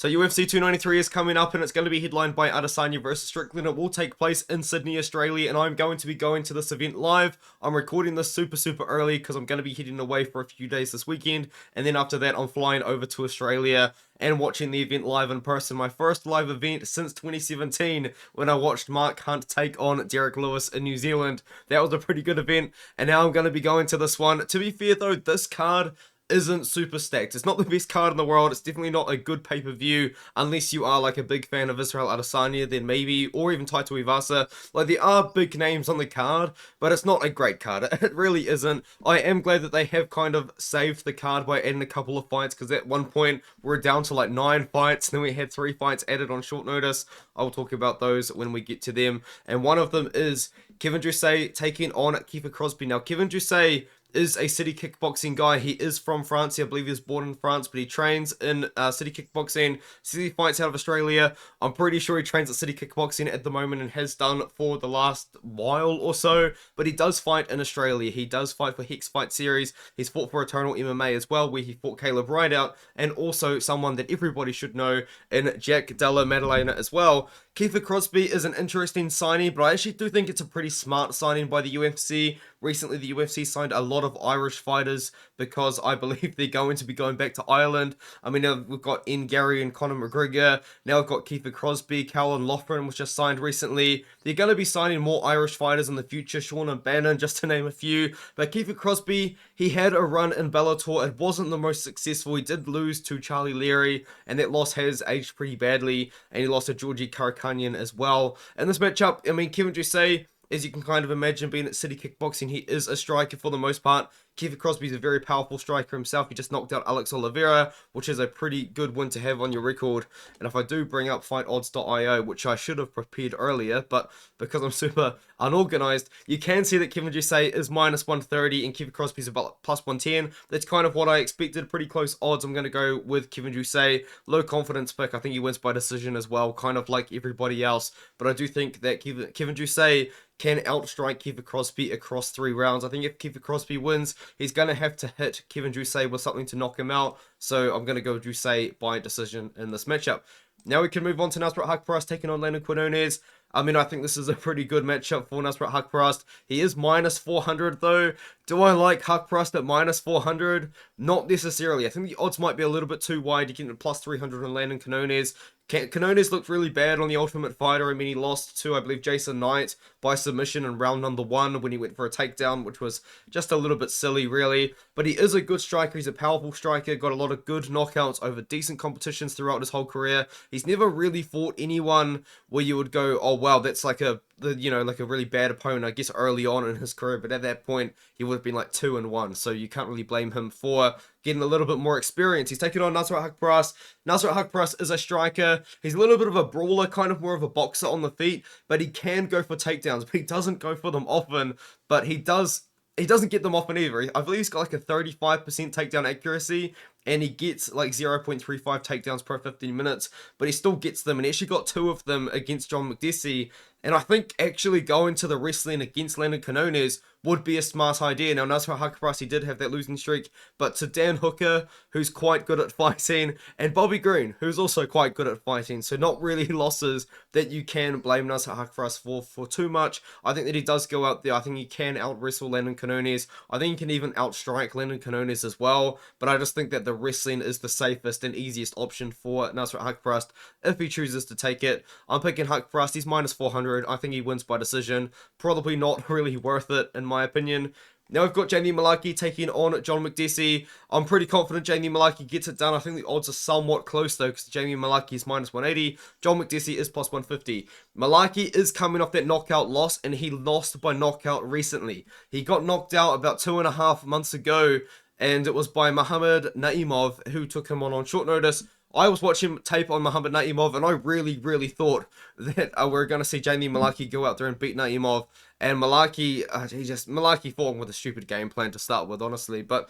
So UFC 293 is coming up and it's going to be headlined by Adesanya versus Strickland. It will take place in Sydney, Australia, and I'm going to be going to this event live. I'm recording this super early because I'm going to be heading away for a few days this weekend, and then after that I'm flying over to Australia and watching the event live in person. My first live event since 2017 when I watched Mark Hunt take on Derek Lewis in New Zealand. That was a pretty good event, and now I'm going to be going to this one. To be fair though, this card isn't super stacked. It's not the best card in the world. It's definitely not a good pay-per-view unless you are like a big fan of Israel Adesanya, then maybe, or even Tuivasa. Like, there are big names on the card, but it's not a great card. It really isn't. I am glad that they have kind of saved the card by adding a couple of fights, because at one point we're down to like 9 fights, and then we had 3 fights added on short notice. I'll talk about those when we get to them, and one of them is Kevin Jousset taking on Kiefer Crosbie. Now, Kevin Jousset is a city kickboxing guy. He is from France. I believe he was born in France, but he trains in city kickboxing. City fights out of Australia. I'm pretty sure he trains at city kickboxing at the moment and has done for the last while or so, but he does fight in Australia. He does fight for Hex Fight Series. He's fought for Eternal MMA as well, where he fought Caleb Rideout, and also someone that everybody should know in Jack Della Maddalena as well. Kiefer Crosbie is an interesting signing, but I actually do think it's a pretty smart signing by the UFC. Recently, the UFC signed a lot of Irish fighters because I believe they're going to be going back to Ireland. I mean, now we've got Gary and Conor McGregor. Now we've got Kiefer Crosbie. Callum Loughran was just signed recently. They're going to be signing more Irish fighters in the future. Sean O'Bannon, just to name a few. But Kiefer Crosbie, he had a run in Bellator. It wasn't the most successful. He did lose to Charlie Leary, and that loss has aged pretty badly. And he lost to Georgi Karakanyan as well. In this matchup, I mean, Kevin Jousset, as you can kind of imagine, being at city kickboxing, he is a striker for the most part. Kiefer Crosbie is a very powerful striker himself. He just knocked out Alex Oliveira, which is a pretty good win to have on your record. And if I do bring up fightodds.io, which I should have prepared earlier, but because I'm super unorganized, you can see that Kevin Jousset is minus 130 and Kiefer Crosbie is about plus 110. That's kind of what I expected. Pretty close odds. I'm going to go with Kevin Jousset. Low confidence pick. I think he wins by decision as well, kind of like everybody else. But I do think that Kevin Jousset can outstrike Kiefer Crosbie across 3 rounds. I think if Kiefer Crosbie wins, he's going to have to hit Kevin Jousset with something to knock him out. So I'm going to go Jousset by decision in this matchup. Now we can move on to Nasrat Haqparast taking on Landon Quinones. I mean, I think this is a pretty good matchup for Nasrat Haqparast. He is minus 400 though. Do I like Haqparast at minus 400? Not necessarily. I think the odds might be a little bit too wide. You get plus 300 on Landon Quinones. Quinones looked really bad on the Ultimate Fighter. I mean, he lost to, I believe, Jason Knight by submission in round number 1 when he went for a takedown, which was just a little bit silly, really. But he is a good striker. He's a powerful striker. Got a lot of good knockouts over decent competitions throughout his whole career. He's never really fought anyone where you would go, oh, wow, that's like a really bad opponent, I guess, early on in his career. But at that point, he would have been like 2-1. So you can't really blame him for getting a little bit more experience. He's taking on Nasrat Haqparast. Nasrat Haqparast is a striker. He's a little bit of a brawler, kind of more of a boxer on the feet, but he can go for takedowns. But he doesn't go for them often, but he doesn't get them often either. I believe he's got like a 35% takedown accuracy, and he gets like 0.35 takedowns per 15 minutes, but he still gets them, and he actually got 2 of them against John Makdessi. And I think actually going to the wrestling against Landon Quinones would be a smart idea. Now, Nasrat Haqparast, he did have that losing streak, but to Dan Hooker, who's quite good at fighting, and Bobby Green, who's also quite good at fighting, so not really losses that you can blame Nasrat Haqparast for too much. I think that he does go out there. I think he can out-wrestle Landon Quinones. I think he can even outstrike Landon Quinones as well, but I just think that the wrestling is the safest and easiest option for Nasrat Haqparast if he chooses to take it. I'm picking Haqparast. He's minus 400. I think he wins by decision. Probably not really worth it, in my opinion. Now we've got Jamie Mullarkey taking on John Makdessi. I'm pretty confident Jamie Mullarkey gets it done. I think the odds are somewhat close though, because Jamie Mullarkey is minus 180. John Makdessi is plus 150. Mullarkey is coming off that knockout loss, and he lost by knockout recently. He got knocked out about 2.5 months ago, and it was by Muhammad Naimov, who took him on short notice. I was watching tape on Muhammad Naimov, and I really thought that we were going to see Jamie Mullarkey go out there and beat Naimov. And Mullarkey, Mullarkey fought with a stupid game plan to start with, honestly. But,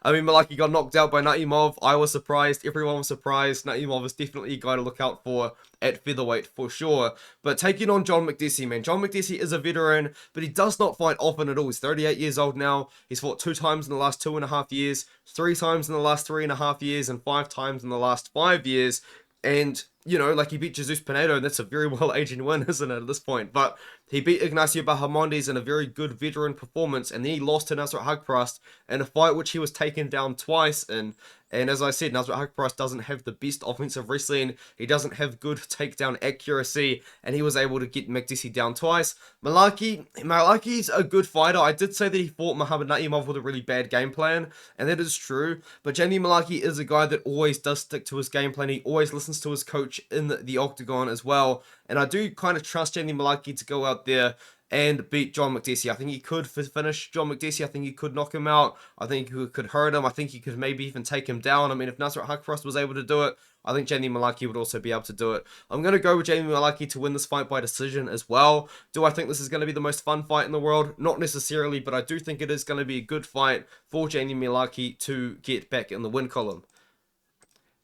I mean, Mullarkey got knocked out by Naimov. I was surprised. Everyone was surprised. Naimov is definitely a guy to look out for at featherweight, for sure. But taking on John Makdessi, man. John Makdessi is a veteran, but he does not fight often at all. He's 38 years old now. He's fought 2 times in the last 2.5 years, 3 times in the last 3.5 years, and 5 times in the last 5 years. And, you know, like he beat Jesus Pinedo, and that's a very well-aging win, isn't it, at this point? But he beat Ignacio Bahamondes in a very good veteran performance, and then he lost to Nasrat Haqparast in a fight which he was taken down twice in. And as I said, Nasrat Haqparast doesn't have the best offensive wrestling. He doesn't have good takedown accuracy, and he was able to get Makdessi down twice. Mullarkey's a good fighter. I did say that he fought Muhammad Naimov with a really bad game plan, and that is true. But Jamie Mullarkey is a guy that always does stick to his game plan. He always listens to his coach in the octagon as well. And I do kind of trust Jamie Mullarkey to go out there and beat John Makdessi. I think he could finish John Makdessi. I think he could knock him out. I think he could hurt him. I think he could maybe even take him down. I mean, if Nasrat Haqparast was able to do it, I think Jamie Mullarkey would also be able to do it. I'm going to go with Jamie Mullarkey to win this fight by decision as well. Do I think this is going to be the most fun fight in the world? Not necessarily, but I do think it is going to be a good fight for Jamie Mullarkey to get back in the win column.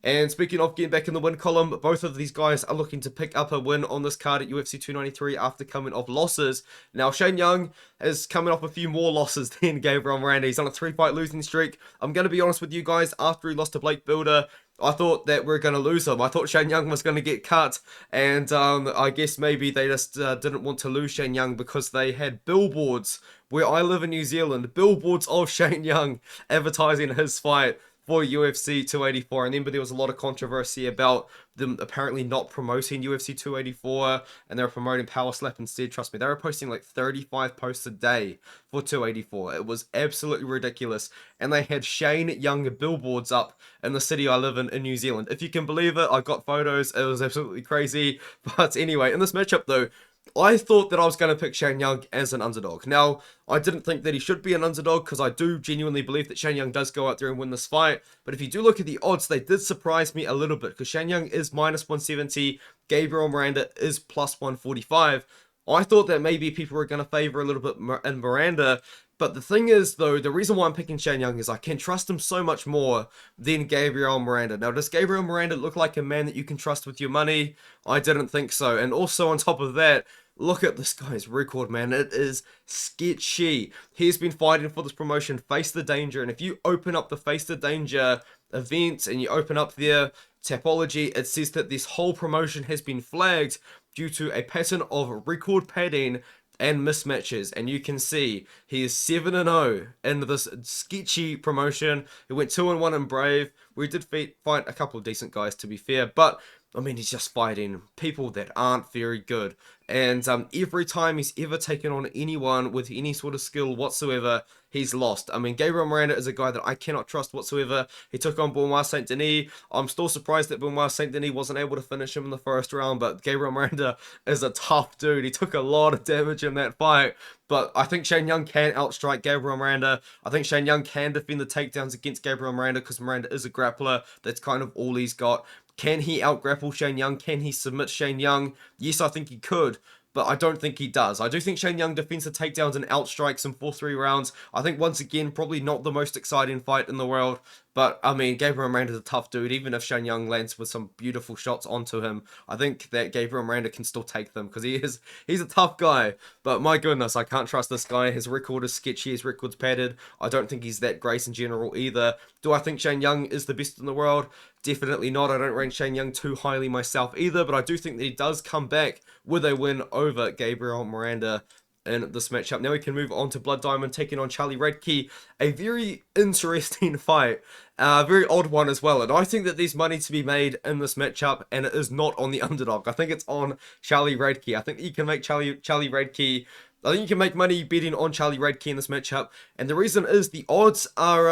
And speaking of getting back in the win column, both of these guys are looking to pick up a win on this card at UFC 293 after coming off losses. Now, Shane Young is coming off a few more losses than Gabriel Miranda. He's on a 3-fight losing streak. I'm going to be honest with you guys, after he lost to Blake Builder, I thought that we're going to lose him. I thought Shane Young was going to get cut, and I guess maybe they just didn't want to lose Shane Young because they had billboards where I live in New Zealand, billboards of Shane Young advertising his fight for UFC 284, and then but there was a lot of controversy about them apparently not promoting UFC 284, and they were promoting Power Slap instead. Trust me, they were posting like 35 posts a day for 284. It was absolutely ridiculous, and they had Shane Young billboards up in the city I live in New Zealand. If you can believe it, I got photos. It was absolutely crazy. But anyway, in this matchup though, I thought that I was going to pick Shane Young as an underdog. Now, I didn't think that he should be an underdog because I do genuinely believe that Shane Young does go out there and win this fight. But if you do look at the odds, they did surprise me a little bit because Shane Young is minus 170, Gabriel Miranda is plus 145. I thought that maybe people were going to favor a little bit in Miranda. But the thing is, though, the reason why I'm picking Shane Young is I can trust him so much more than Gabriel Miranda. Now, does Gabriel Miranda look like a man that you can trust with your money? I didn't think so. And also, on top of that, look at this guy's record, man. It is sketchy. He's been fighting for this promotion, Face the Danger. And if you open up the Face the Danger events and you open up their Tapology, it says that this whole promotion has been flagged due to a pattern of record padding and mismatches, and you can see he is 7-0 in this sketchy promotion. He went 2-1 in Brave. We did fight a couple of decent guys, to be fair, but I mean, he's just fighting people that aren't very good. And every time he's ever taken on anyone with any sort of skill whatsoever, he's lost. I mean, Gabriel Miranda is a guy that I cannot trust whatsoever. He took on Benoit Saint Denis. I'm still surprised that Benoit Saint Denis wasn't able to finish him in the first round, but Gabriel Miranda is a tough dude. He took a lot of damage in that fight. But I think Shane Young can outstrike Gabriel Miranda. I think Shane Young can defend the takedowns against Gabriel Miranda because Miranda is a grappler. That's kind of all he's got. Can he out-grapple Shane Young? Can he submit Shane Young? Yes, I think he could, but I don't think he does. I do think Shane Young defends the takedowns and outstrikes him for 3 rounds. I think, once again, probably not the most exciting fight in the world, but, I mean, Gabriel Miranda's a tough dude. Even if Shane Young lands with some beautiful shots onto him, I think that Gabriel Miranda can still take them because he's a tough guy. But, my goodness, I can't trust this guy. His record is sketchy. His record's padded. I don't think he's that great in general either. Do I think Shane Young is the best in the world? Definitely not. I don't rank Shane Young too highly myself either, but I do think that he does come back with a win over Gabriel Miranda in this matchup. Now we can move on to Blood Diamond taking on Charlie Radtke. A very interesting fight. Very odd one as well. And I think that there's money to be made in this matchup, and it is not on the underdog. I think it's on Charlie Radtke. I think that you can make Charlie Radtke. I think you can make money betting on Charlie Radtke in this matchup, and the reason is the odds are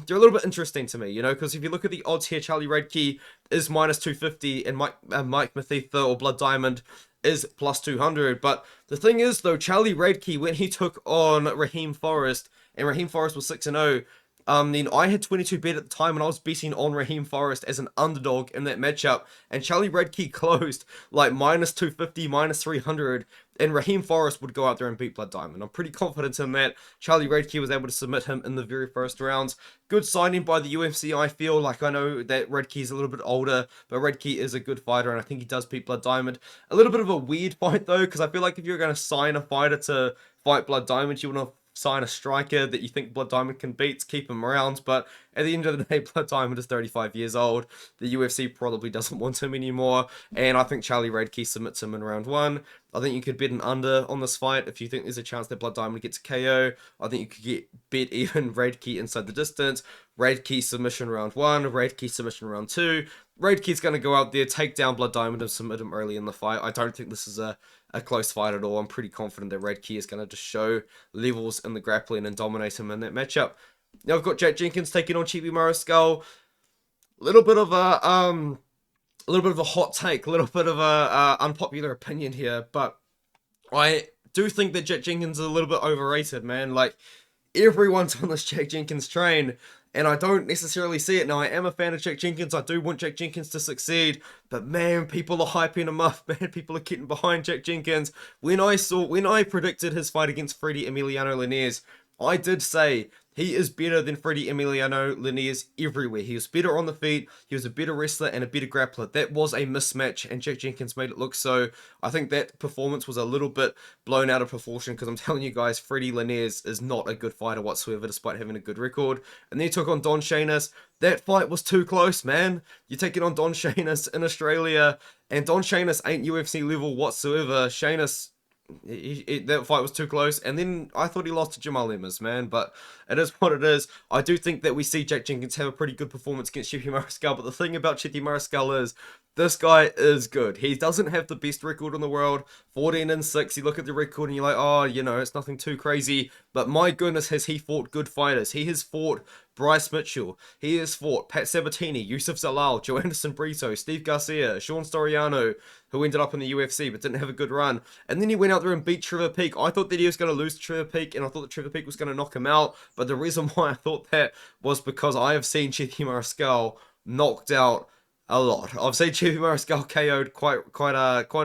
they're a little bit interesting to me, you know, because if you look at the odds here, Charlie Radtke is minus 250, and Mike Mathetha or Blood Diamond is plus 200. But the thing is, though, Charlie Radtke, when he took on Raheem Forrest, and Raheem Forrest was 6-0, then I had 22 bet at the time, and I was betting on Raheem Forrest as an underdog in that matchup, and Charlie Radtke closed like minus 250, minus 300, and Raheem Forrest would go out there and beat Blood Diamond. I'm pretty confident in that. Charlie Radtke was able to submit him in the very first rounds. Good signing by the UFC, I feel. Like, I know that Radtke is a little bit older, but Radtke is a good fighter, and I think he does beat Blood Diamond. A little bit of a weird fight, though, because I feel like if you're going to sign a fighter to fight Blood Diamond, you want to sign a striker that you think Blood Diamond can beat, keep him around. But at the end of the day, Blood Diamond is 35 years old. The UFC probably doesn't want him anymore. And I think Charlie Radtke submits him in round 1. I think you could bet an under on this fight if you think there's a chance that Blood Diamond gets a KO. I think you could bet even Radtke inside the distance. Radtke submission round 1, Radtke submission round 2. Radtke's going to go out there, take down Blood Diamond and submit him early in the fight. I don't think this is a close fight at all. I'm pretty confident that Radtke is going to just show levels in the grappling and dominate him in that matchup. Now I've got Jack Jenkins taking on Chepe Mariscal. A little bit of a hot take, a little bit of a unpopular opinion here, but I do think that Jack Jenkins is a little bit overrated, man. Like, everyone's on this Jack Jenkins train, and I don't necessarily see it. Now, I am a fan of Jack Jenkins. I do want Jack Jenkins to succeed, but man, people are hyping him up, man. People are getting behind Jack Jenkins. When I predicted his fight against Freddie Emiliano Linares, I did say he is better than Freddie Emiliano Linares everywhere. He was better on the feet, he was a better wrestler and a better grappler. That was a mismatch, and Jack Jenkins made it look so. I think that performance was a little bit blown out of proportion, because I'm telling you guys, Freddie Linares is not a good fighter whatsoever, despite having a good record. And then he took on Don Shainis. That fight was too close, man. You're taking on Don Shainis in Australia, and Don Shainis ain't UFC level whatsoever. Shainis, that fight was too close, and then I thought he lost to Jamal Emmers, man, but it is what it is. I do think that we see Jack Jenkins have a pretty good performance against Chepe Mariscal, but the thing about Chepe Mariscal is, this guy is good. He doesn't have the best record in the world, 14-6. You look at the record and you're like, oh, you know, it's nothing too crazy, but my goodness, has he fought good fighters. He has fought Bryce Mitchell, he has fought Pat Sabatini, Yusuf Zalal, Joanderson Brito, Steve Garcia, Sean Storiano, who ended up in the UFC but didn't have a good run. And then he went out there and beat Trevor Peek. I thought that he was going to lose to Trevor Peek, and I thought that Trevor Peek was going to knock him out. But the reason why I thought that was because I have seen Chepe Mariscal knocked out a lot. I've seen Chepe Mariscal KO'd quite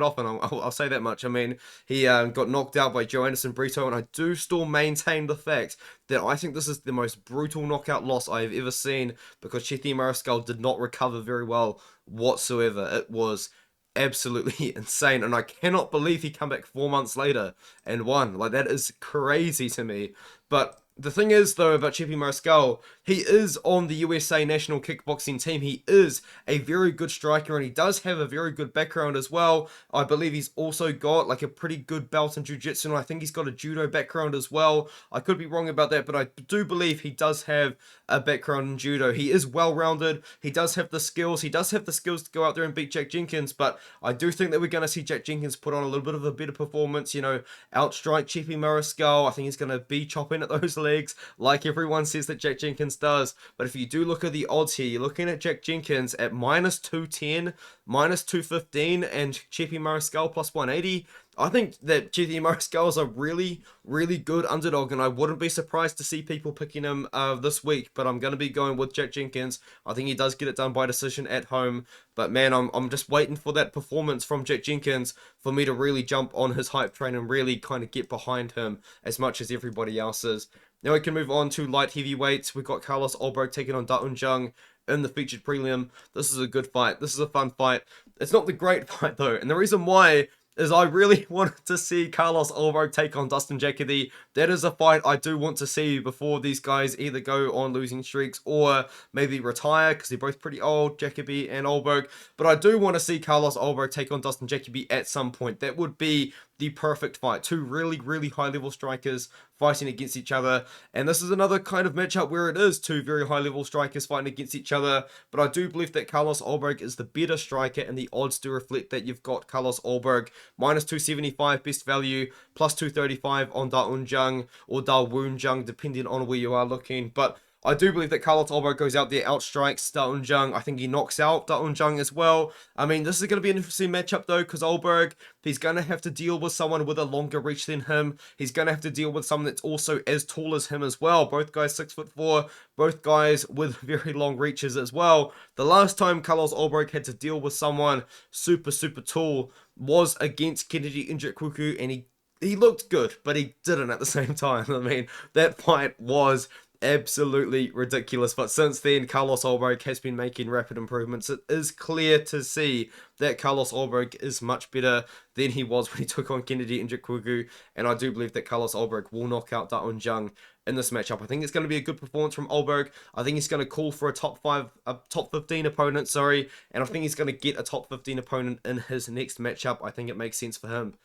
often. I'll say that much. I mean, he got knocked out by Joe Anderson Brito, and I do still maintain the fact that I think this is the most brutal knockout loss I have ever seen, because Chepe Mariscal did not recover very well whatsoever. It was absolutely insane, and I cannot believe he come back 4 months later and won. Like, that is crazy to me. But the thing is, though, about Chepe Mariscal, he is on the USA national kickboxing team. He is a very good striker, and he does have a very good background as well. I believe he's also got like a pretty good belt in jiu-jitsu, and I think he's got a judo background as well. I could be wrong about that, but I do believe he does have a background in judo. He is well-rounded. He does have the skills. He does have the skills to go out there and beat Jack Jenkins, but I do think that we're going to see Jack Jenkins put on a little bit of a better performance, you know, outstrike Chepe Mariscal. I think he's going to be chopping at those legs like everyone says that Jack Jenkins does. But if you do look at the odds here, you're looking at Jack Jenkins at minus 210, minus 215, and Chepe Mariscal plus 180. I think that Chepe Mariscal is a really, really good underdog, and I wouldn't be surprised to see people picking him this week, but I'm going to be going with Jack Jenkins. I think he does get it done by decision at home, but man, I'm just waiting for that performance from Jack Jenkins for me to really jump on his hype train and really kind of get behind him as much as everybody else is. Now we can move on to light heavyweights. We've got Carlos Ulberg taking on Da-Un Jung in the featured prelim. This is a good fight. This is a fun fight. It's not the great fight, though, and the reason why is I really wanted to see Carlos Ulberg take on Dustin Jacoby. That is a fight I do want to see before these guys either go on losing streaks or maybe retire, because they're both pretty old, Jacoby and Ulberg. But I do want to see Carlos Ulberg take on Dustin Jacoby at some point. That would be the perfect fight. Two really, really high-level strikers fighting against each other. And this is another kind of matchup where it is two very high-level strikers fighting against each other. But I do believe that Carlos Ulberg is the better striker, and the odds do reflect that. You've got Carlos Ulberg minus 275 best value, plus 235 on Da-Un Jung or Da-Un Jung, depending on where you are looking. But I do believe that Carlos Ulberg goes out there, outstrikes Da-Un Jung. I think he knocks out Da-Un Jung as well. I mean, this is going to be an interesting matchup, though, because Ulberg, he's going to have to deal with someone with a longer reach than him. He's going to have to deal with someone that's also as tall as him as well. Both guys 6'4", both guys with very long reaches as well. The last time Carlos Ulberg had to deal with someone super, super tall was against Kennedy Nzechukwu, and he looked good, but he didn't at the same time. I mean, that fight was absolutely ridiculous. But since then, Carlos Ulberg has been making rapid improvements. It is clear to see that Carlos Ulberg is much better than he was when he took on Kennedy and Njoku, and I do believe that Carlos Ulberg will knock out Jung in this matchup. I think it's going to be a good performance from Ulberg. I think he's going to call for a top 15 opponent, sorry, and I think he's going to get a top 15 opponent in his next matchup. I think it makes sense for him.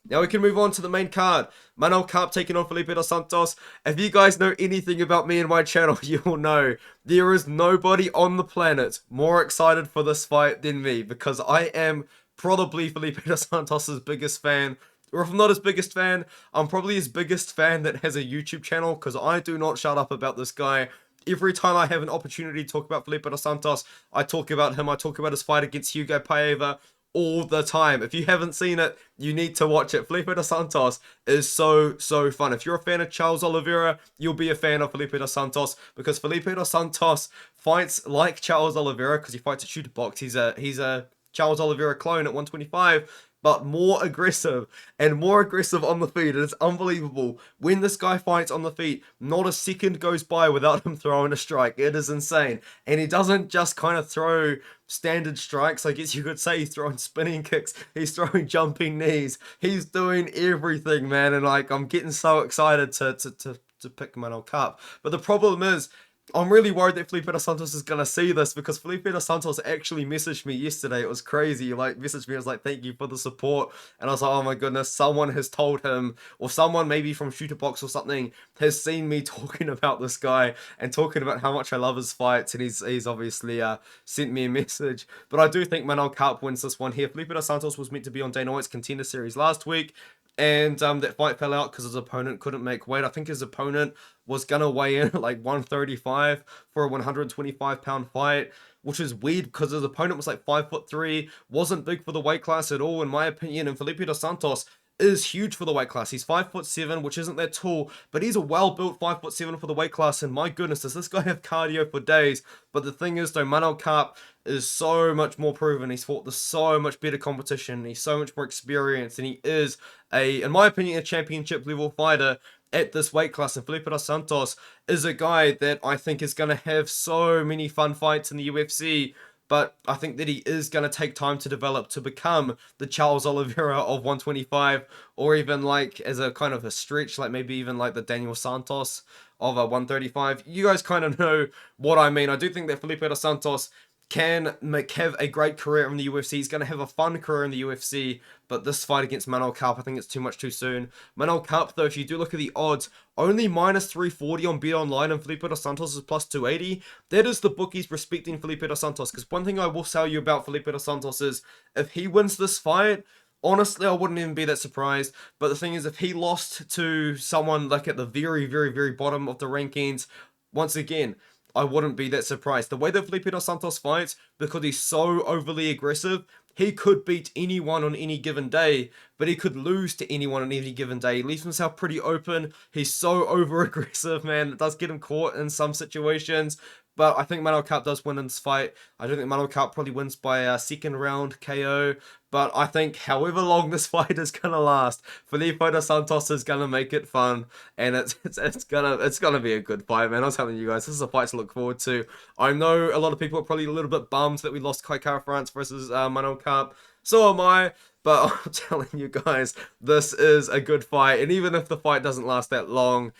Now we can move on to the main card. Manel Kape taking on Felipe dos Santos. If you guys know anything about me and my channel, you will know there is nobody on the planet more excited for this fight than me, because I am probably Felipe dos Santos' biggest fan. Or if I'm not his biggest fan, I'm probably his biggest fan that has a YouTube channel, because I do not shut up about this guy. Every time I have an opportunity to talk about Felipe dos Santos, I talk about him. I talk about his fight against Hugo Paiva all the time. If you haven't seen it, you need to watch it. Felipe dos Santos is so fun. If you're a fan of Charles Oliveira, you'll be a fan of Felipe dos Santos, because Felipe dos Santos fights like Charles Oliveira, because he fights at shooter box. He's a Charles Oliveira clone at 125, but more aggressive on the feet. It is unbelievable. When this guy fights on the feet, not a second goes by without him throwing a strike. It is insane. And he doesn't just kind of throw standard strikes. I guess you could say he's throwing spinning kicks. He's throwing jumping knees. He's doing everything, man. And like, I'm getting so excited to pick Manel Kape. But the problem is, I'm really worried that Felipe dos Santos is going to see this, because Felipe dos Santos actually messaged me yesterday. It was crazy. Like, messaged me, I was like, thank you for the support. And I was like, oh my goodness, someone has told him, or someone maybe from Shooter Box or something has seen me talking about this guy and talking about how much I love his fights. And he's obviously sent me a message. But I do think Manel Kape wins this one here. Felipe dos Santos was meant to be on Dana White's Contender Series last week, and that fight fell out because his opponent couldn't make weight. I think his opponent was gonna weigh in at like 135 for a 125-pound fight, which is weird because his opponent was like 5'3", wasn't big for the weight class at all, in my opinion. And Felipe dos Santos is huge for the weight class. He's 5'7", which isn't that tall, but he's a well-built 5'7" for the weight class. And my goodness, does this guy have cardio for days? But the thing is, though, Manel Kape is so much more proven. He's fought the so much better competition. He's so much more experienced, and he is in my opinion, a championship level fighter at this weight class. And Felipe dos Santos is a guy that I think is going to have so many fun fights in the UFC. But I think that he is going to take time to develop to become the Charles Oliveira of 125, or even like as a kind of a stretch, like maybe even like the Daniel Santos of 135. You guys kind of know what I mean. I do think that Felipe dos Santos can have a great career in the UFC. He's going to have a fun career in the UFC, but this fight against Manel Kape, I think it's too much too soon. Manel Kape, though, if you do look at the odds, only minus 340 on Bet Online, and Felipe dos Santos is plus 280. That is the bookies respecting Felipe dos Santos, because one thing I will tell you about Felipe dos Santos is, if he wins this fight, honestly, I wouldn't even be that surprised. But the thing is, if he lost to someone like at the very bottom of the rankings, once again, I wouldn't be that surprised. The way that Felipe dos Santos fights, because he's so overly aggressive, he could beat anyone on any given day, but he could lose to anyone on any given day. He leaves himself pretty open. He's so over aggressive, man. It does get him caught in some situations. But I think Manel Kape does win in this fight. I don't think Manel Kape probably wins by a second round KO. But I think however long this fight is gonna last, Felipe dos Santos is gonna make it fun, and it's gonna be a good fight, man. I'm telling you guys, this is a fight to look forward to. I know a lot of people are probably a little bit bummed that we lost Haqparast versus Manel Kape. So am I. But I'm telling you guys, this is a good fight, and even if the fight doesn't last that long,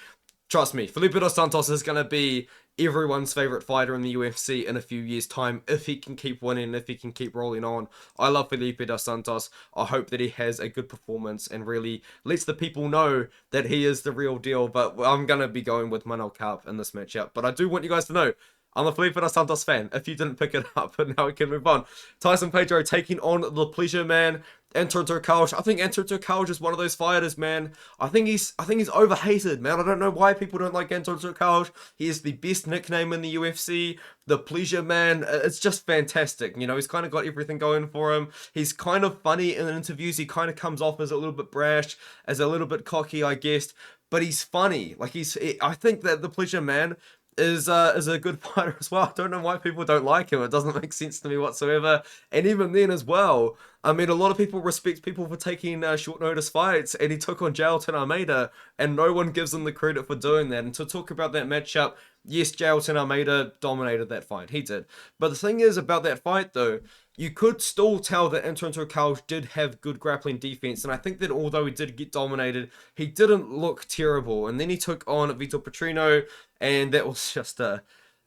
trust me, Felipe dos Santos is gonna be everyone's favorite fighter in the UFC in a few years' time, if he can keep winning, if he can keep rolling on. I love Felipe dos Santos. I hope that he has a good performance and really lets the people know that he is the real deal. But I'm going to be going with Manel Kape in this matchup. But I do want you guys to know, I'm a Felipe dos Santos fan, if you didn't pick it up. But now we can move on. Tyson Pedro taking on the Pleasure Man, Anton Turkalj. I think Anton Turkalj is one of those fighters, man. I think he's overhated, man. I don't know why people don't like Anton Turkalj. He is the best nickname in the UFC, the Pleasure Man. It's just fantastic. You know, he's kind of got everything going for him. He's kind of funny in interviews. He kind of comes off as a little bit brash, as a little bit cocky, I guess. But he's funny. Like, I think that the Pleasure Man is a good fighter as well. I don't know why people don't like him. It doesn't make sense to me whatsoever. And even then as well, I mean, a lot of people respect people for taking short notice fights, and he took on Jailton Almeida, and no one gives him the credit for doing that. And to talk about that matchup, yes, Jailton Almeida dominated that fight. He did. But the thing is about that fight, though, you could still tell that Anton Turkalj did have good grappling defense, and I think that although he did get dominated, he didn't look terrible. And then he took on Vitor Petrino, and that was just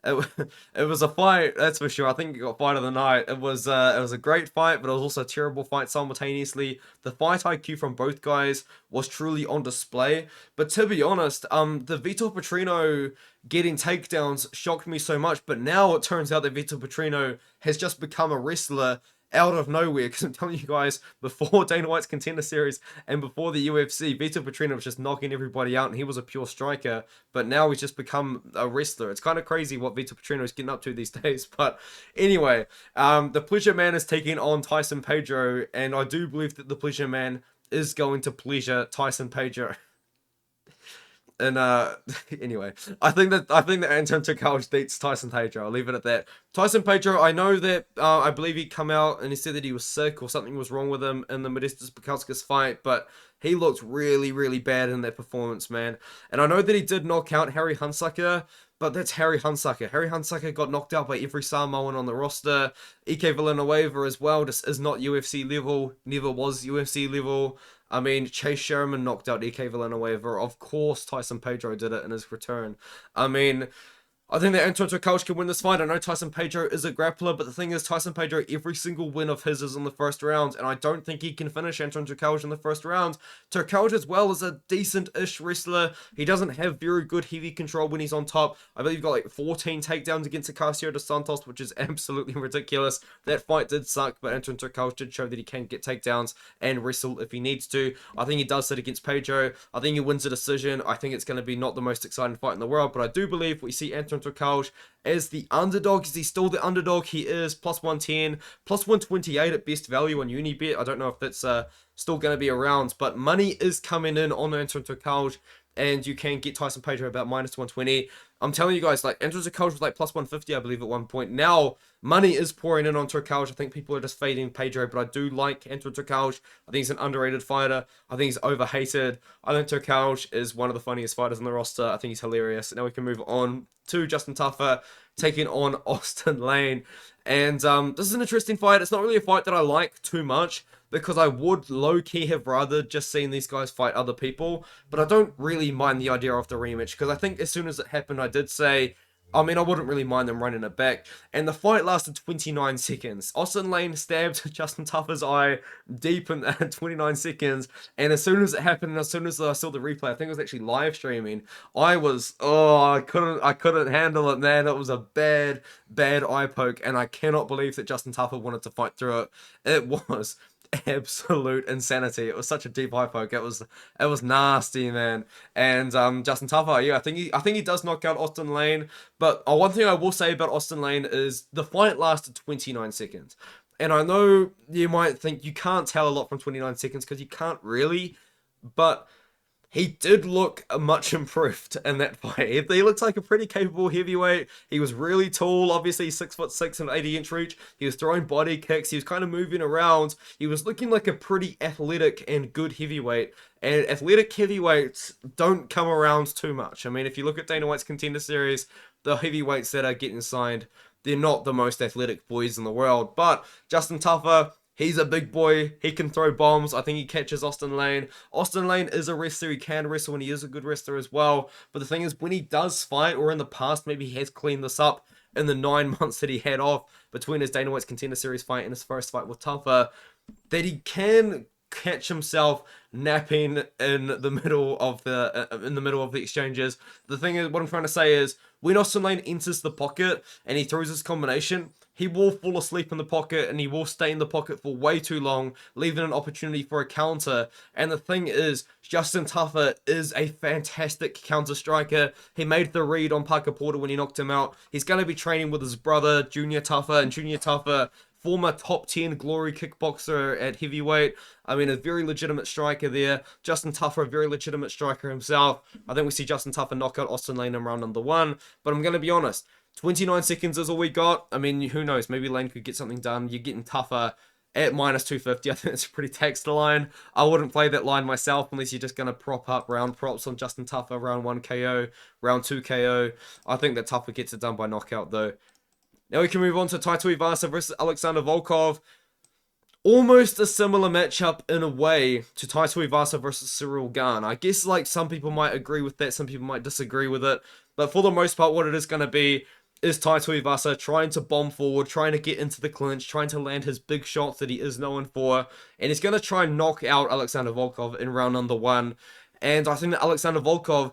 it, it was a fight, that's for sure. I think it got fight of the night. It was a great fight, but it was also a terrible fight simultaneously. The fight IQ from both guys was truly on display. But to be honest, the Vitor Petrino getting takedowns shocked me so much. But now it turns out that Vitor Petrino has just become a wrestler out of nowhere, because I'm telling you guys, before Dana White's Contender Series and before the UFC, Vitor Petrino was just knocking everybody out, and he was a pure striker, but now he's just become a wrestler. It's kind of crazy what Vitor Petrino is getting up to these days. But anyway, the Pleasure Man is taking on Tyson Pedro, and I do believe that the Pleasure Man is going to pleasure Tyson Pedro. And anyway, I think that Anton Turkalj beats Tyson Pedro. I'll leave it at that. Tyson Pedro, I know that I believe he come out and he said that he was sick or something was wrong with him in the Modestas Bukauskas fight, but he looked really, really bad in that performance, man. And I know that he did knock out Harry Hunsucker, but that's Harry Hunsucker. Harry Hunsucker got knocked out by every Samoan on the roster. Ike Villanueva as well just is not UFC level, never was UFC level. I mean, Chase Sherman knocked out Ike Villanueva. Of course, Tyson Pedro did it in his return. I mean, I think that Anton Turkalj can win this fight. I know Tyson Pedro is a grappler, but the thing is, Tyson Pedro, every single win of his is in the first round, and I don't think he can finish Anton Turkalj in the first round. Turkalj as well is a decent-ish wrestler. He doesn't have very good heavy control when he's on top. I believe he got like 14 takedowns against Acacio de Santos, which is absolutely ridiculous. That fight did suck, but Anton Turkalj did show that he can get takedowns and wrestle if he needs to. I think he does it against Pedro. I think he wins a decision. I think it's going to be not the most exciting fight in the world, but I do believe we see Anton Turkalj as the underdog. Is he still the underdog? He is plus 110, plus 128 at best value on Unibet. I don't know if that's still going to be around, but money is coming in on Anton Turkalj, and you can get Tyson Pedro about minus 120. I'm telling you guys, like, Anton Turkalj was like plus 150, I believe, at one point. Now, money is pouring in on Turkalj. I think people are just fading Pedro, but I do like Anton Turkalj. I think he's an underrated fighter. I think he's overhated. I think Turkalj is one of the funniest fighters in the roster. I think he's hilarious. Now we can move on to Justin Tafa taking on Austen Lane. And this is an interesting fight. It's not really a fight that I like too much, because I would low-key have rather just seen these guys fight other people, but I don't really mind the idea of the rematch, because I think as soon as it happened, I did say, I mean, I wouldn't really mind them running it back. And the fight lasted 29 seconds. Austen Lane stabbed Justin Tafa's eye deep in 29 seconds. And as soon as it happened, and as soon as I saw the replay, I think it was actually live streaming, I couldn't handle it, man. It was a bad eye poke. And I cannot believe that Justin Tafa wanted to fight through it. It was absolute insanity. It was such a deep eye poke. It was nasty, man. And Justin Tafa, yeah, I think he does knock out Austen Lane. But one thing I will say about Austen Lane is the fight lasted 29 seconds. And I know you might think you can't tell a lot from 29 seconds, because you can't really, but he did look much improved in that fight. He looked like a pretty capable heavyweight. He was really tall, obviously 6'6" and 80-inch reach. He was throwing body kicks. He was kind of moving around. He was looking like a pretty athletic and good heavyweight. And athletic heavyweights don't come around too much. I mean, if you look at Dana White's Contender Series, the heavyweights that are getting signed, they're not the most athletic boys in the world. But Justin Tafa, he's a big boy. He can throw bombs. I think he catches Austen Lane. Austen Lane is a wrestler. He can wrestle, and he is a good wrestler as well. But the thing is, when he does fight, or in the past, maybe he has cleaned this up in the 9 months that he had off between his Dana White's Contender Series fight and his first fight with Tafa, that he can catch himself napping in the middle of the exchanges. The thing is, what I'm trying to say is, when Austen Lane enters the pocket and he throws his combination, he will fall asleep in the pocket, and he will stay in the pocket for way too long, leaving an opportunity for a counter. And the thing is, Justin Tafa is a fantastic counter striker. He made the read on Parker Porter when he knocked him out. He's going to be training with his brother, Junior Tafa, and Junior Tafa former top 10 glory kickboxer at heavyweight. I mean, a very legitimate striker there. Justin Tafa, a very legitimate striker himself. I think we see Justin Tafa knock out Austen Lane in round number 1. But I'm going to be honest, 29 seconds is all we got. I mean, who knows? Maybe Lane could get something done. You're getting Tafa at minus 250. I think it's a pretty taxed line. I wouldn't play that line myself unless you're just going to prop up round props on Justin Tafa, round 1 KO, round 2 KO. I think that Tafa gets it done by knockout, though. Now we can move on to Tuivasa versus Alexander Volkov. Almost a similar matchup in a way to Tuivasa versus Ciryl Gane. I guess like some people might agree with that, some people might disagree with it. But for the most part, what it is going to be is Tuivasa trying to bomb forward, trying to get into the clinch, trying to land his big shots that he is known for. And he's going to try and knock out Alexander Volkov in round number 1. And I think that Alexander Volkov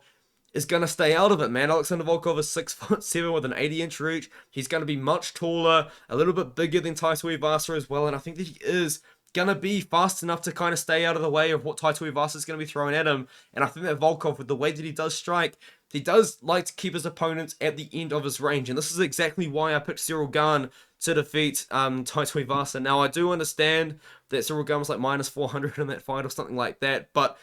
is going to stay out of it, man. Alexander Volkov is 6'7" with an 80-inch reach. He's going to be much taller, a little bit bigger than Tuivasa as well, and I think that he is going to be fast enough to kind of stay out of the way of what Tuivasa is going to be throwing at him. And I think that Volkov, with the way that he does strike, he does like to keep his opponents at the end of his range, and this is exactly why I picked Ciryl Gane to defeat Tuivasa. Now, I do understand that Ciryl Gane was like minus 400 in that fight or something like that, but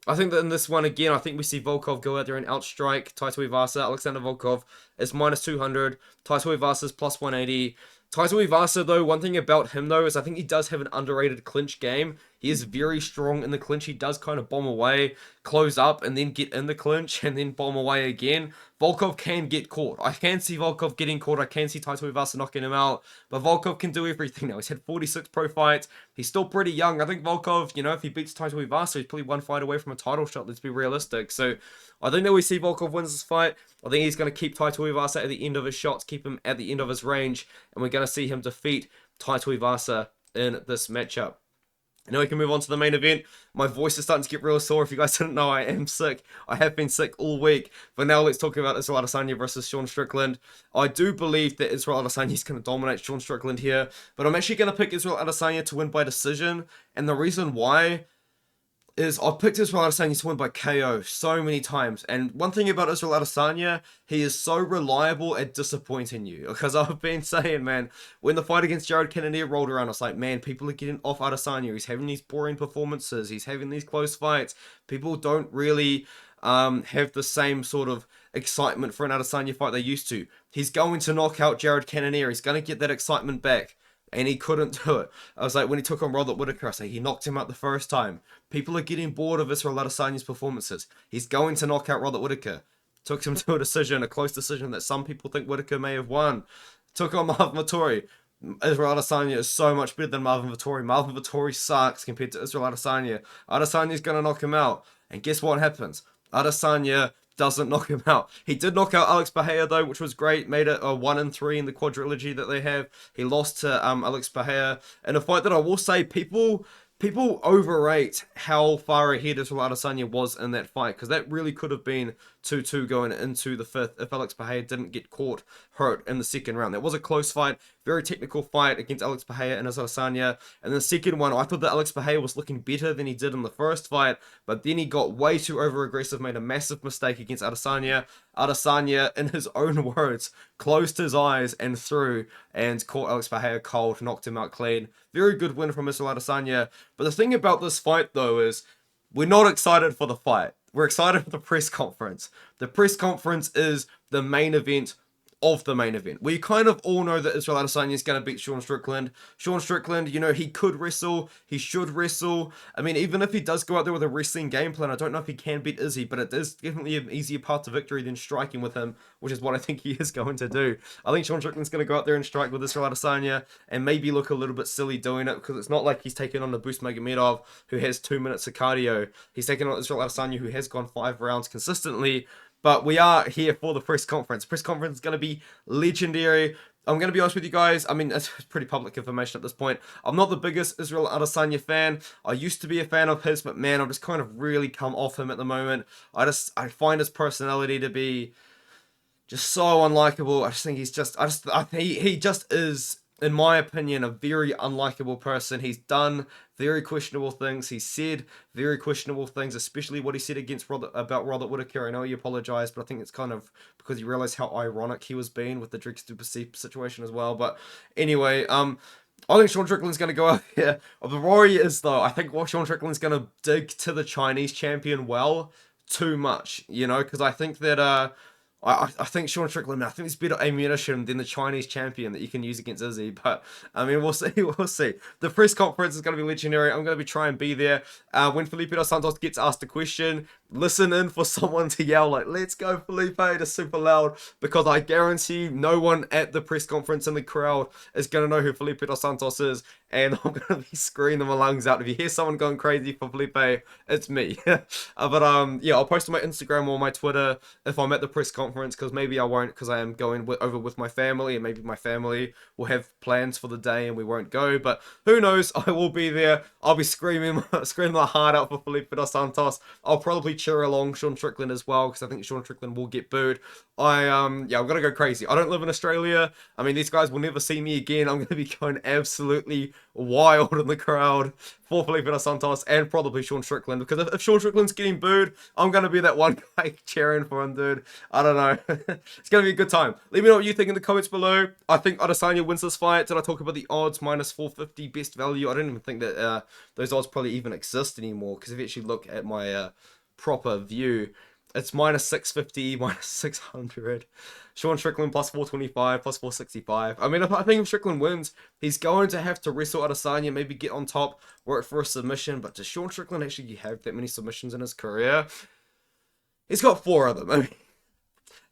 I think that in this one, again, I think we see Volkov go out there and outstrike Tuivasa. Alexander Volkov is minus 200. Tuivasa is plus 180. Tuivasa, though, one thing about him, though, is I think he does have an underrated clinch game. He is very strong in the clinch. He does kind of bomb away, close up, and then get in the clinch, and then bomb away again. Volkov can get caught. I can see Volkov getting caught. I can see Tuivasa knocking him out. But Volkov can do everything now. He's had 46 pro fights. He's still pretty young. I think Volkov, you know, if he beats Tuivasa, he's probably one fight away from a title shot. Let's be realistic. So I think that we see Volkov wins this fight. I think he's going to keep Tuivasa at the end of his shots, keep him at the end of his range, and we're going to see him defeat Tuivasa in this matchup. Now we can move on to the main event. My voice is starting to get real sore. If you guys didn't know, I am sick. I have been sick all week. But now let's talk about Israel Adesanya versus Sean Strickland. I do believe that Israel Adesanya is going to dominate Sean Strickland here. But I'm actually going to pick Israel Adesanya to win by decision. And the reason why is I've picked Israel Adesanya to win by KO so many times. And one thing about Israel Adesanya, he is so reliable at disappointing you. Because I've been saying, man, when the fight against Jared Cannonier rolled around, I was like, man, people are getting off Adesanya. He's having these boring performances. He's having these close fights. People don't really have the same sort of excitement for an Adesanya fight they used to. He's going to knock out Jared Cannonier. He's going to get that excitement back. And he couldn't do it. I was like, when he took on Robert Whittaker, I said, he knocked him out the first time. People are getting bored of Israel Adesanya's performances. He's going to knock out Robert Whittaker. Took him to a decision, a close decision that some people think Whittaker may have won. Took on Marvin Vettori. Israel Adesanya is so much better than Marvin Vettori. Marvin Vettori sucks compared to Israel Adesanya. Adesanya's going to knock him out. And guess what happens? Adesanya doesn't knock him out. He did knock out Alex Pereira though, which was great. Made it a 1-3 in the quadrilogy that they have. He lost to Alex Pereira in a fight that I will say people overrate how far ahead Israel Adesanya was in that fight, because that really could have been 2-2 going into the fifth if Alex Pereira didn't get caught hurt in the second round. That was a close fight, very technical fight against Alex Pereira and Adesanya. And the second one, I thought that Alex Pereira was looking better than he did in the first fight, but then he got way too over-aggressive, made a massive mistake against Adesanya. Adesanya, in his own words, closed his eyes and threw and caught Alex Pereira cold, knocked him out clean. Very good win from Israel Adesanya. But the thing about this fight, though, is we're not excited for the fight. We're excited for the press conference. The press conference is the main event of the main event. We kind of all know that Israel Adesanya is going to beat Sean Strickland. Sean Strickland, you know, he could wrestle. He should wrestle. I mean, even if he does go out there with a wrestling game plan, I don't know if he can beat Izzy, but it is definitely an easier path to victory than striking with him, which is what I think he is going to do. I think Sean Strickland's going to go out there and strike with Israel Adesanya and maybe look a little bit silly doing it, because it's not like he's taking on Abus Magomedov, who has 2 minutes of cardio. He's taking on Israel Adesanya, who has gone 5 rounds consistently. But we are here for the press conference. Press conference is going to be legendary. I'm going to be honest with you guys. I mean, it's pretty public information at this point. I'm not the biggest Israel Adesanya fan. I used to be a fan of his, but man, I've just kind of really come off him at the moment. I find his personality to be just so unlikable. I just think he just is, in my opinion, a very unlikable person. He's done very questionable things. He's said very questionable things, especially what he said about Robert Whittaker. I know he apologized, but I think it's kind of because he realized how ironic he was being with the Drake Super situation as well. But anyway, I think Sean Strickland's going to go out here. The worry is, though, I think Sean Strickland's going to dig to the Chinese champion well too much, you know, because I think that, I think Sean Strickland, I think there's better ammunition than the Chinese champion that you can use against Izzy, but, I mean, we'll see, we'll see. The press conference is going to be legendary. I'm going to be trying to be there. When Felipe dos Santos gets asked a question, listen in for someone to yell, like, let's go, Felipe, just super loud, because I guarantee no one at the press conference in the crowd is going to know who Felipe dos Santos is, and I'm going to be screaming my lungs out. If you hear someone going crazy for Felipe, it's me. But yeah, I'll post on my Instagram or my Twitter if I'm at the press conference, because maybe I won't, because I am going over with my family, and maybe my family will have plans for the day and we won't go, but who knows. I will be there. I'll be screaming my heart out for Felipe dos Santos. I'll probably cheer along Sean Strickland as well, because I think Sean Strickland will get booed. Yeah, I'm gonna go crazy. I don't live in Australia. I mean, these guys will never see me again. I'm gonna be going absolutely wild in the crowd for Felipe dos Santos and probably Sean Strickland, because if Sean Strickland's getting booed, I'm gonna be that one guy cheering for him, dude. I don't know. It's gonna be a good time. Let me know what you think in the comments below. I think Adesanya wins this fight. Did I talk about the odds? -450 best value. I don't even think that those odds probably even exist anymore, because if you actually look at my proper view, it's -650, -600. Sean Strickland +425, +465. I mean, I think if Strickland wins, he's going to have to wrestle Adesanya, maybe get on top, work for a submission. But does Sean Strickland actually have that many submissions in his career? He's got 4 of them. I mean,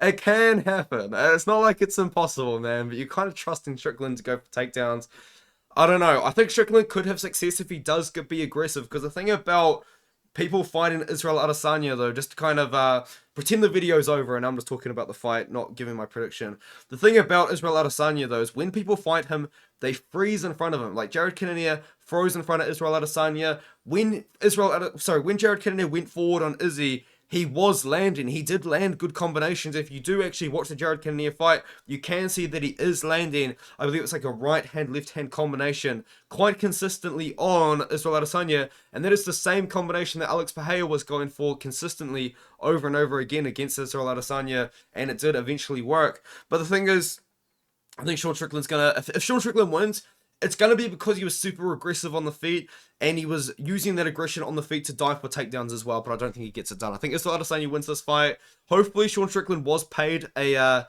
it can happen. It's not like it's impossible, man. But you're kind of trusting Strickland to go for takedowns. I don't know. I think Strickland could have success if he does be aggressive. Because the thing about people fighting Israel Adesanya, though, just to kind of pretend the video's over and I'm just talking about the fight, not giving my prediction. The thing about Israel Adesanya, though, is when people fight him, they freeze in front of him. Like Jared Cannonier froze in front of Israel Adesanya. When Jared Cannonier went forward on Izzy, he was landing. He did land good combinations. If you do actually watch the Jared Cannonier fight, you can see that he is landing, I believe it's like a right hand, left hand combination quite consistently on Israel Adesanya. And that is the same combination that Alex Pereira was going for consistently over and over again against Israel Adesanya. And it did eventually work. But the thing is, I think Sean Strickland's gonna, if Sean Strickland wins, it's going to be because he was super aggressive on the feet, and he was using that aggression on the feet to dive for takedowns as well, but I don't think he gets it done. I think Israel Adesanya wins this fight. Hopefully, Sean Strickland was paid a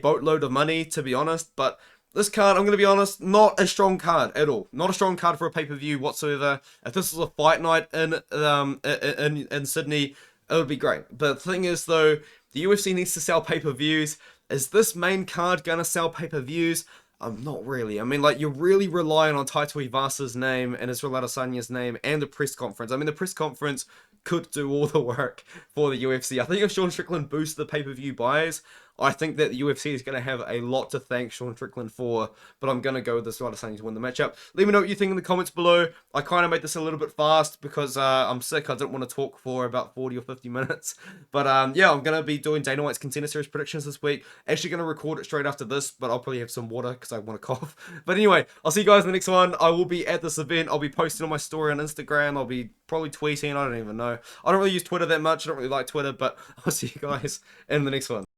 boatload of money, to be honest, but this card, I'm going to be honest, not a strong card at all. Not a strong card for a pay-per-view whatsoever. If this was a fight night in Sydney, it would be great. But the thing is, though, the UFC needs to sell pay-per-views. Is this main card going to sell pay-per-views? Not really. I mean, like, you're really relying on Tuivasa's name and Israel Adesanya's name and the press conference. I mean, the press conference could do all the work for the UFC. I think if Sean Strickland boosts the pay-per-view buys, I think that the UFC is going to have a lot to thank Sean Strickland for, but I'm going to go with Israel Adesanya to win the matchup. Let me know what you think in the comments below. I kind of made this a little bit fast because I'm sick. I didn't want to talk for about 40 or 50 minutes. But yeah, I'm going to be doing Dana White's Contender Series predictions this week. Actually going to record it straight after this, but I'll probably have some water because I want to cough. But anyway, I'll see you guys in the next one. I will be at this event. I'll be posting on my story on Instagram. I'll be probably tweeting. I don't even know. I don't really use Twitter that much. I don't really like Twitter, but I'll see you guys in the next one.